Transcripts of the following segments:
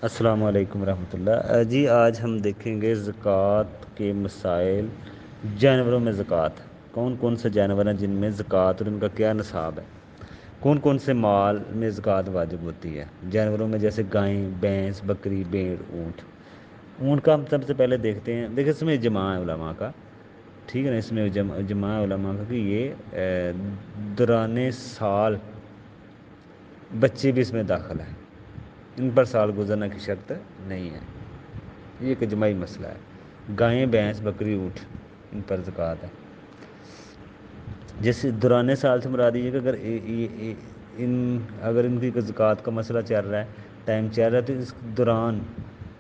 السلام علیکم ورحمۃ اللہ جی آج ہم دیکھیں گے زکوٰۃ کے مسائل جانوروں میں زکوٰۃ کون کون سے جانور ہیں جن میں زکوٰۃ اور ان کا کیا نصاب ہے کون کون سے مال میں زکوٰۃ واجب ہوتی ہے جانوروں میں جیسے گائیں بھینس بکری بھیڑ اونٹ اونٹ کا ہم سب سے پہلے دیکھتے ہیں دیکھیں اس میں اجماع ہے علماء کا ٹھیک ہے نا اس میں اجماع علماء کا کہ یہ دوران سال بچے بھی اس میں داخل ہیں ان پر سال گزرنے کی شرط نہیں ہے یہ ایک اجماعی مسئلہ ہے گائیں بھینس بکری اونٹ ان پر زکوٰۃ ہے جیسے دوران سال سے مراد یہ کہ اگر ان کی زکوٰۃ کا مسئلہ چل رہا ہے ٹائم چل رہا ہے تو اس دوران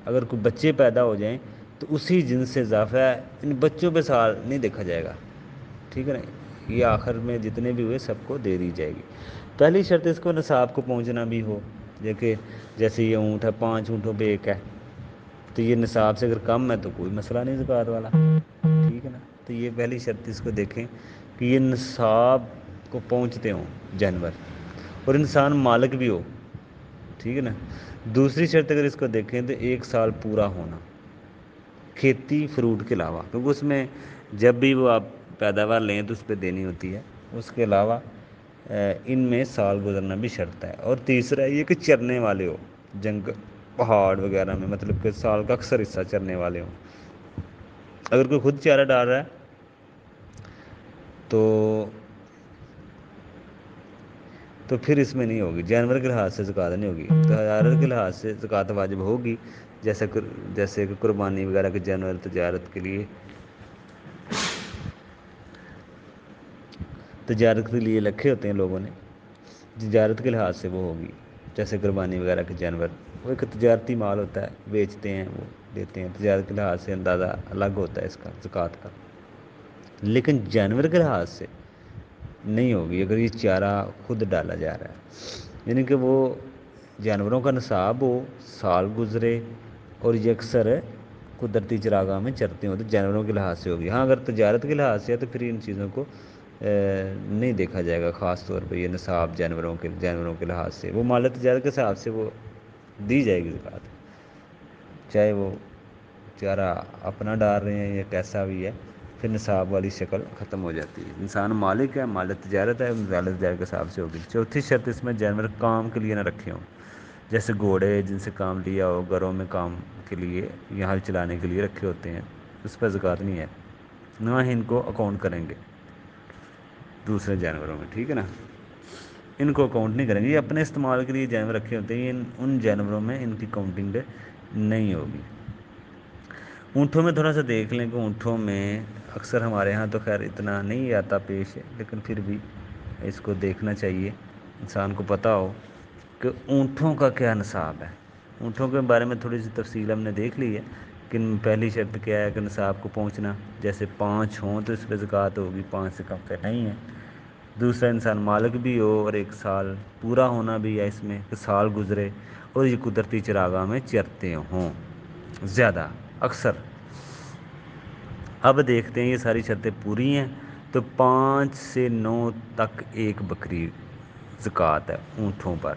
اگر کوئی بچے پیدا ہو جائیں تو اسی جنس سے اضافہ ہے ان بچوں پہ سال نہیں دیکھا جائے گا ٹھیک ہے نا یہ آخر میں جتنے بھی ہوئے سب کو دے دی جائے گی پہلی شرط اس کو نصاب کو پہنچنا بھی ہو جیسے یہ اونٹ ہے 5 اونٹوں پہ ایک ہے تو یہ نصاب سے اگر کم ہے تو کوئی مسئلہ نہیں زکوٰۃ والا ٹھیک ہے نا تو یہ پہلی شرط اس کو دیکھیں کہ یہ نصاب کو پہنچتے ہوں جانور اور انسان مالک بھی ہو ٹھیک ہے نا دوسری شرط اگر اس کو دیکھیں تو 1 سال پورا ہونا کھیتی فروٹ کے علاوہ کیونکہ اس میں جب بھی وہ آپ پیداوار لیں تو اس پہ دینی ہوتی ہے اس کے علاوہ ان میں سال گزرنا بھی شرط ہے اور تیسرا یہ کہ چرنے والے ہو پہاڑ وغیرہ میں مطلب کہ سال کا اکثر حصہ چرنے والے ہوں اگر کوئی خود چارہ ڈال رہا ہے تو پھر اس میں نہیں ہوگی جانور کے لحاظ سے زکوٰۃ نہیں ہوگی تجارت کے لحاظ سے زکوٰۃ واجب ہوگی جیسے کہ قربانی وغیرہ کے جانور تجارت کے لیے رکھے ہوتے ہیں لوگوں نے تجارت کے لحاظ سے وہ ہوگی جیسے قربانی وغیرہ کے جانور وہ ایک تجارتی مال ہوتا ہے بیچتے ہیں وہ دیتے ہیں تجارت کے لحاظ سے اندازہ الگ ہوتا ہے اس کا زکوٰۃ کا لیکن جانور کے لحاظ سے نہیں ہوگی اگر یہ چارہ خود ڈالا جا رہا ہے یعنی کہ وہ جانوروں کا نصاب ہو سال گزرے اور یہ اکثر قدرتی چراگاہ میں چرتے ہوں تو جانوروں کے لحاظ سے ہوگی ہاں اگر تجارت کے لحاظ سے ہے تو پھر ان چیزوں کو نہیں دیکھا جائے گا خاص طور پہ یہ نصاب جانوروں کے لحاظ سے وہ مال تجارت کے حساب سے وہ دی جائے گی زکوٰۃ چاہے وہ چارہ اپنا ڈال رہے ہیں یا کیسا بھی ہے پھر نصاب والی شکل ختم ہو جاتی ہے انسان مالک ہے مال تجارت ہے مال تجارت کے حساب سے ہوگی چوتھی شرط اس میں جانور کام کے لیے نہ رکھے ہوں جیسے گھوڑے جن سے کام لیا ہو گھروں میں کام کے لیے یا ہل چلانے کے لیے رکھے ہوتے ہیں اس پہ زکوٰۃ نہیں ہے نہ ہی ان کو اکاؤنٹ کریں گے دوسرے جانوروں میں ٹھیک ہے نا ان کو اکاؤنٹ نہیں کریں گے یہ اپنے استعمال کے لیے جانور رکھے ہوتے ہیں ان جانوروں میں ان کی کاؤنٹنگ نہیں ہوگی اونٹوں میں تھوڑا سا دیکھ لیں کہ اونٹوں میں اکثر ہمارے ہاں تو خیر اتنا نہیں آتا پیش لیکن پھر بھی اس کو دیکھنا چاہیے انسان کو پتہ ہو کہ اونٹوں کا کیا نصاب ہے اونٹوں کے بارے میں تھوڑی سی تفصیل ہم نے دیکھ لی ہے کہ پہلی شرط کیا ہے کہ نصاب کو پہنچنا جیسے 5 ہوں تو اس پہ زکوٰۃ ہوگی 5 سے کم پہ نہیں ہے دوسرا انسان مالک بھی ہو اور 1 سال پورا ہونا بھی ہے اس میں کہ سال گزرے اور یہ قدرتی چراگاہ میں چرتے ہوں زیادہ اکثر اب دیکھتے ہیں یہ ساری شرطیں پوری ہیں تو 5 سے 9 تک ایک بکری زکوٰۃ ہے اونٹوں پر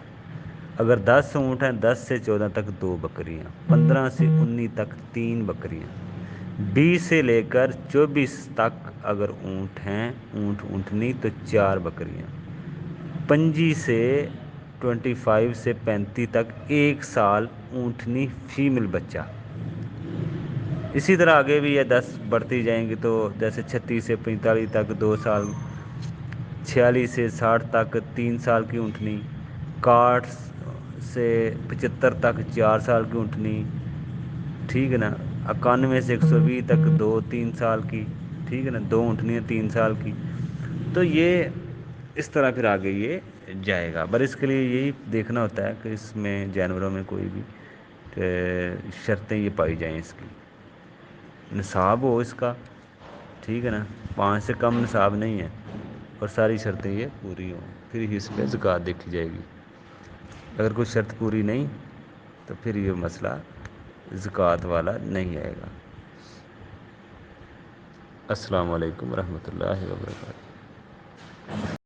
اگر 10 اونٹ ہیں 10 سے 14 تک 2 بکریاں 15 سے 19 تک 3 بکریاں 20 سے لے کر 24 تک اگر اونٹ ہیں اونٹنی تو 4 بکریاں 25 سے 25 سے 35 تک 1 سال اونٹنی فیمیل بچہ اسی طرح آگے بھی یہ 10 بڑھتی جائیں گی تو جیسے 36 سے 45 تک 2 سال 46 سے 60 تک 3 سال کی اونٹنی 61 سے 75 تک 4 سال کی اونٹنی ٹھیک ہے نا 91 سے 120 تک 2-3 سال کی ٹھیک ہے نا 2 اونٹنیاں 3 سال کی تو یہ اس طرح پھر آگے یہ جائے گا پر اس کے لیے یہی دیکھنا ہوتا ہے کہ اس میں جانوروں میں کوئی بھی شرطیں یہ پائی جائیں اس کی نصاب ہو اس کا ٹھیک ہے نا 5 سے کم نصاب نہیں ہے اور ساری شرطیں یہ پوری ہوں پھر ہی اس پہ زکوٰۃ دیکھی جائے گی اگر کوئی شرط پوری نہیں تو پھر یہ مسئلہ زکوٰۃ والا نہیں آئے گا السلام علیکم ورحمۃ اللہ وبرکاتہ